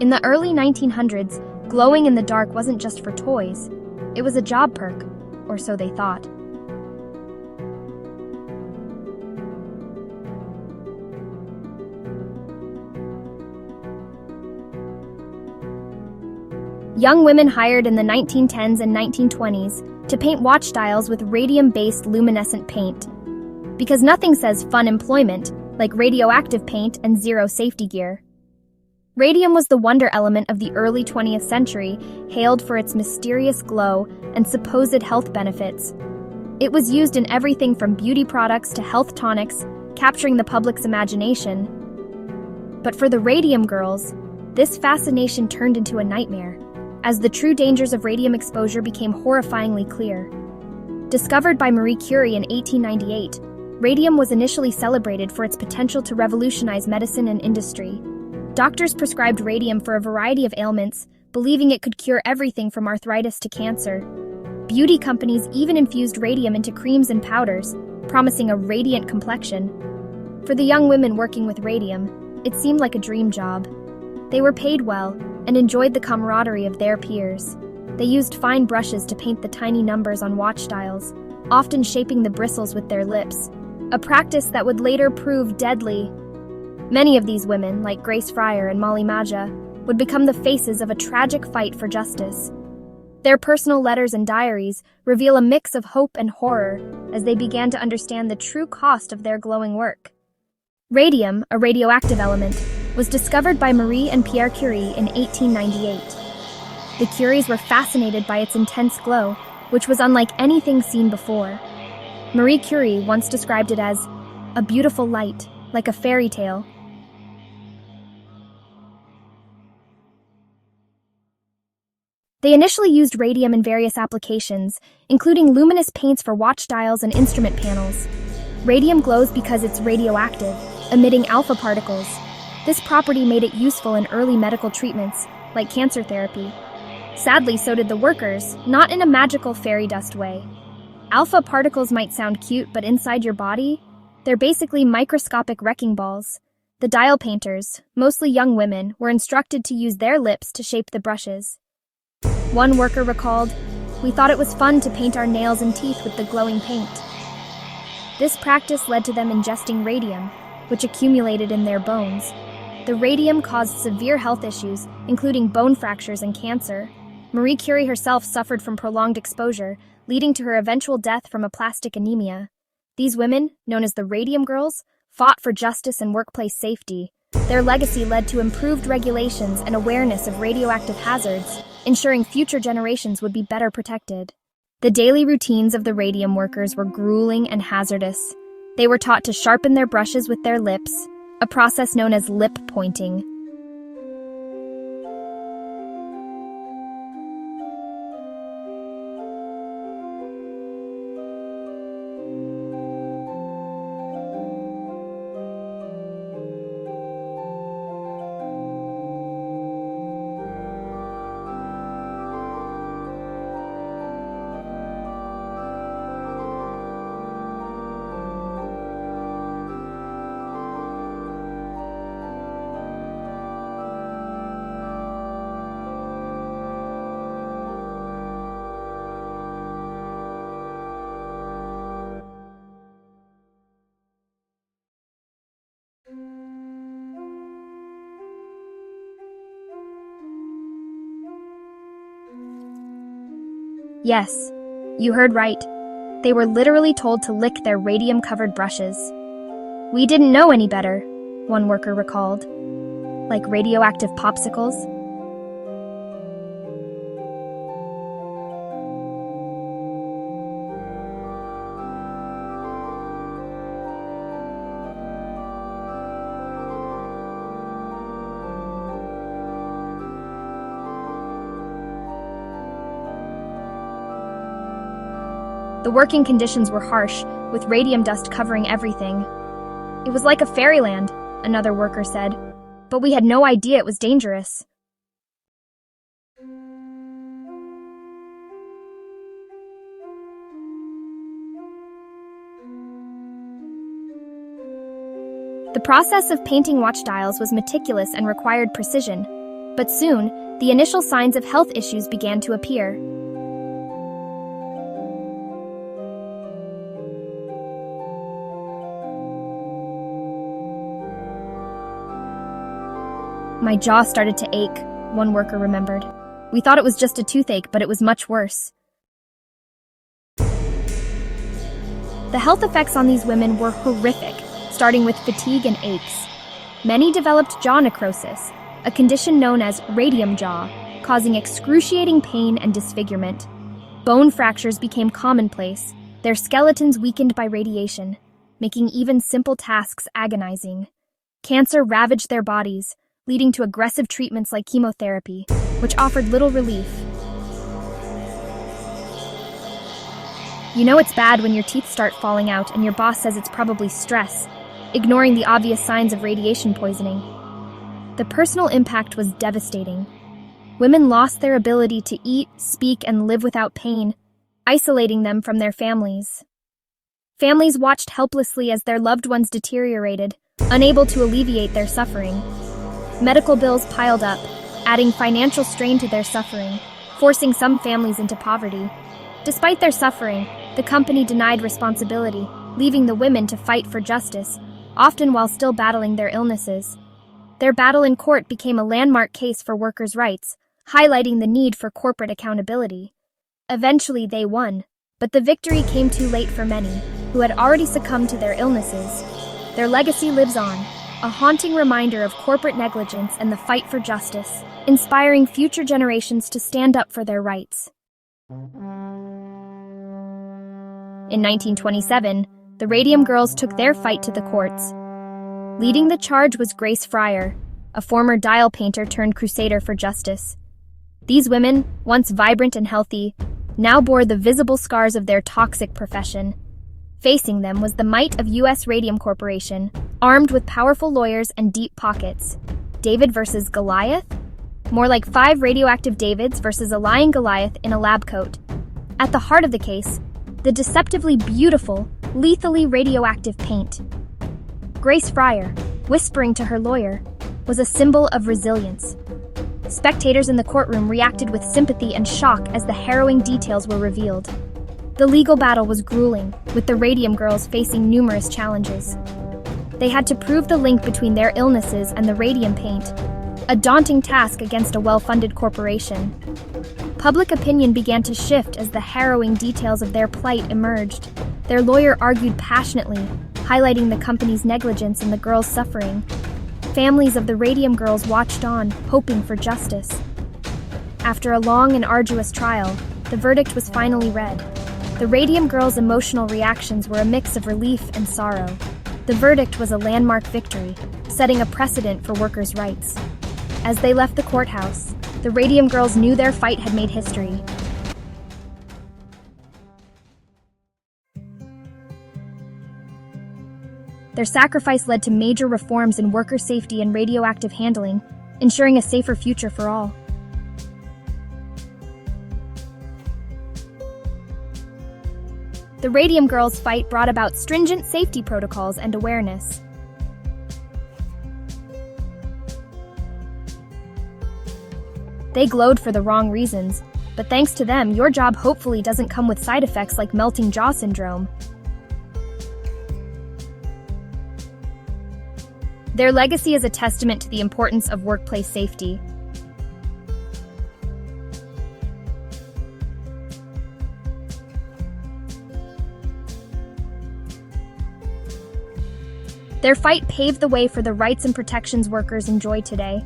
In the early 1900s, glowing in the dark wasn't just for toys. It was a job perk, or so they thought. Young women hired in the 1910s and 1920s to paint watch dials with radium-based luminescent paint. Because nothing says fun employment like radioactive paint and zero safety gear. Radium was the wonder element of the early 20th century, hailed for its mysterious glow and supposed health benefits. It was used in everything from beauty products to health tonics, capturing the public's imagination. But for the Radium Girls, this fascination turned into a nightmare, as the true dangers of radium exposure became horrifyingly clear. Discovered by Marie Curie in 1898, radium was initially celebrated for its potential to revolutionize medicine and industry. Doctors prescribed radium for a variety of ailments, believing it could cure everything from arthritis to cancer. Beauty companies even infused radium into creams and powders, promising a radiant complexion. For the young women working with radium, it seemed like a dream job. They were paid well and enjoyed the camaraderie of their peers. They used fine brushes to paint the tiny numbers on watch dials, often shaping the bristles with their lips, a practice that would later prove deadly. Many of these women, like Grace Fryer and Molly Maja, would become the faces of a tragic fight for justice. Their personal letters and diaries reveal a mix of hope and horror as they began to understand the true cost of their glowing work. Radium, a radioactive element, was discovered by Marie and Pierre Curie in 1898. The Curies were fascinated by its intense glow, which was unlike anything seen before. Marie Curie once described it as a beautiful light, like a fairy tale. They initially used radium in various applications, including luminous paints for watch dials and instrument panels. Radium glows because it's radioactive, emitting alpha particles. This property made it useful in early medical treatments, like cancer therapy. Sadly, so did the workers, not in a magical fairy dust way. Alpha particles might sound cute, but inside your body, they're basically microscopic wrecking balls. The dial painters, mostly young women, were instructed to use their lips to shape the brushes. One worker recalled, "We thought it was fun to paint our nails and teeth with the glowing paint." This practice led to them ingesting radium, which accumulated in their bones. The radium caused severe health issues, including bone fractures and cancer. Marie Curie herself suffered from prolonged exposure, leading to her eventual death from aplastic anemia. These women, known as the Radium Girls, fought for justice and workplace safety. Their legacy led to improved regulations and awareness of radioactive hazards, ensuring future generations would be better protected. The daily routines of the radium workers were grueling and hazardous. They were taught to sharpen their brushes with their lips, a process known as lip pointing. Yes, you heard right. They were literally told to lick their radium-covered brushes. "We didn't know any better," one worker recalled. "Like radioactive popsicles?" The working conditions were harsh, with radium dust covering everything. "It was like a fairyland," another worker said, "but we had no idea it was dangerous." The process of painting watch dials was meticulous and required precision. But soon, the initial signs of health issues began to appear. My jaw started to ache, one worker remembered. We thought it was just a toothache, but it was much worse. The health effects on these women were horrific, starting with fatigue and aches. Many developed jaw necrosis, a condition known as radium jaw, causing excruciating pain and disfigurement. Bone fractures became commonplace, their skeletons weakened by radiation, making even simple tasks agonizing. Cancer ravaged their bodies, leading to aggressive treatments like chemotherapy, which offered little relief. You know it's bad when your teeth start falling out and your boss says it's probably stress, ignoring the obvious signs of radiation poisoning. The personal impact was devastating. Women lost their ability to eat, speak, and live without pain, isolating them from their families. Families watched helplessly as their loved ones deteriorated, unable to alleviate their suffering. Medical bills piled up, adding financial strain to their suffering, forcing some families into poverty. Despite their suffering, the company denied responsibility, leaving the women to fight for justice, often while still battling their illnesses. Their battle in court became a landmark case for workers' rights, highlighting the need for corporate accountability. Eventually, they won, but the victory came too late for many, who had already succumbed to their illnesses. Their legacy lives on, a haunting reminder of corporate negligence and the fight for justice, inspiring future generations to stand up for their rights. In 1927, the Radium Girls took their fight to the courts. Leading the charge was Grace Fryer, a former dial painter turned crusader for justice. These women, once vibrant and healthy, now bore the visible scars of their toxic profession. Facing them was the might of U.S. Radium Corporation, armed with powerful lawyers and deep pockets. David versus Goliath? More like 5 radioactive Davids versus a lying Goliath in a lab coat. At the heart of the case, the deceptively beautiful, lethally radioactive paint. Grace Fryer, whispering to her lawyer, was a symbol of resilience. Spectators in the courtroom reacted with sympathy and shock as the harrowing details were revealed. The legal battle was grueling, with the Radium Girls facing numerous challenges. They had to prove the link between their illnesses and the radium paint, a daunting task against a well-funded corporation. Public opinion began to shift as the harrowing details of their plight emerged. Their lawyer argued passionately, highlighting the company's negligence and the girls' suffering. Families of the Radium Girls watched on, hoping for justice. After a long and arduous trial, the verdict was finally read. The Radium Girls' emotional reactions were a mix of relief and sorrow. The verdict was a landmark victory, setting a precedent for workers' rights. As they left the courthouse, the Radium Girls knew their fight had made history. Their sacrifice led to major reforms in worker safety and radioactive handling, ensuring a safer future for all. The Radium Girls' fight brought about stringent safety protocols and awareness. They glowed for the wrong reasons, but thanks to them, your job hopefully doesn't come with side effects like melting jaw syndrome. Their legacy is a testament to the importance of workplace safety. Their fight paved the way for the rights and protections workers enjoy today.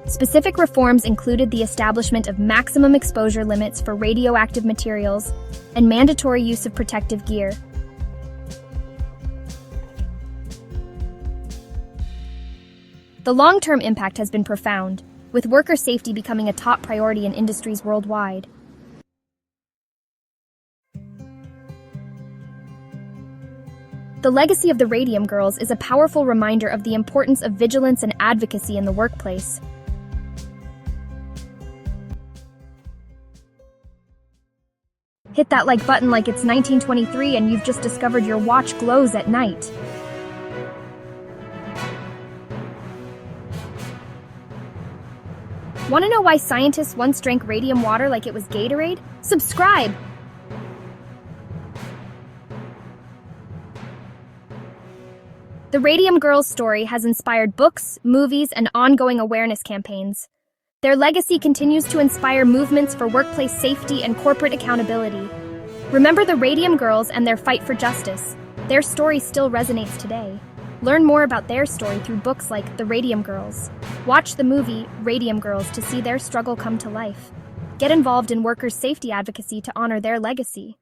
Specific reforms included the establishment of maximum exposure limits for radioactive materials and mandatory use of protective gear. The long-term impact has been profound, with worker safety becoming a top priority in industries worldwide. The legacy of the Radium Girls is a powerful reminder of the importance of vigilance and advocacy in the workplace. Hit that like button like it's 1923 and you've just discovered your watch glows at night. Want to know why scientists once drank radium water like it was Gatorade? Subscribe! The Radium Girls story has inspired books, movies, and ongoing awareness campaigns. Their legacy continues to inspire movements for workplace safety and corporate accountability. Remember the Radium Girls and their fight for justice. Their story still resonates today. Learn more about their story through books like The Radium Girls. Watch the movie Radium Girls to see their struggle come to life. Get involved in workers' safety advocacy to honor their legacy.